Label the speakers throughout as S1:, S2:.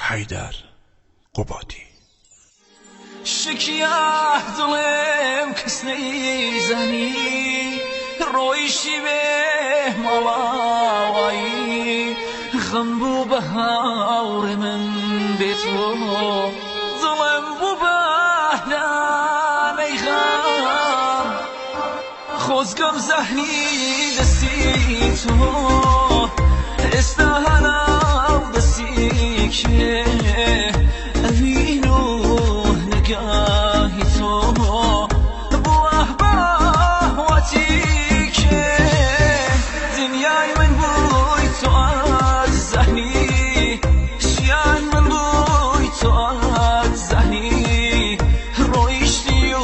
S1: حیدر قبادی.
S2: شکیه دلم کس نیزنی رویشی به مالایی غم بو بهار من به تو ظلم بو بهران ای غم خوزگم زهنی دستی تو استهانم دستی که امینو نگاهی تو بواه باهواتی که دنیای من بوی تو از ذهنی شیان من بوی تو از ذهنی رویشتی و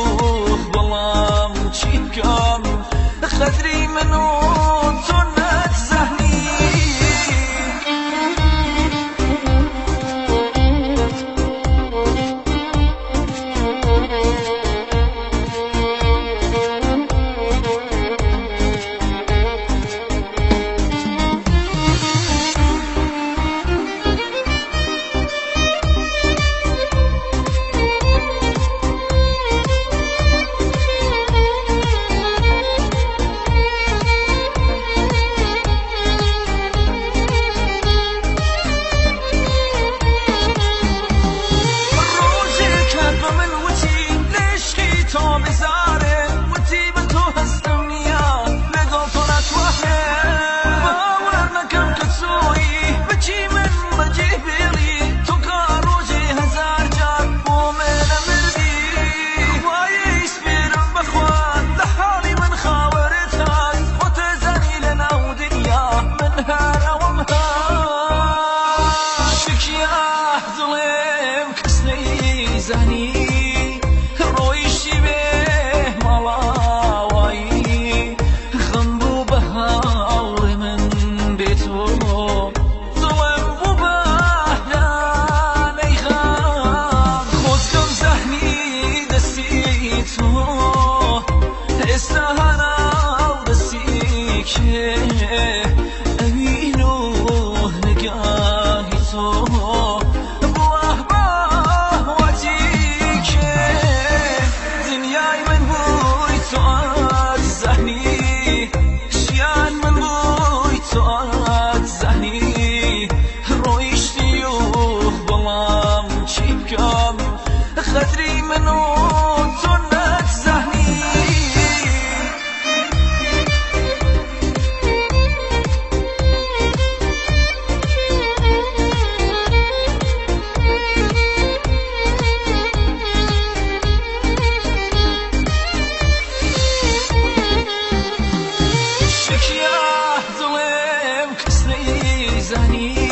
S2: بلام چی بکم قدری منو تو نت ذهنی زنی رویشی به مالایی غم بو بهار من به تو ظلم بو بهران ای غم خوزگم زهنی دستی تو استهانم دستی که امینو نگاهی تو قدری منو تو نت ذهنی شکیه دلم کس نیزنی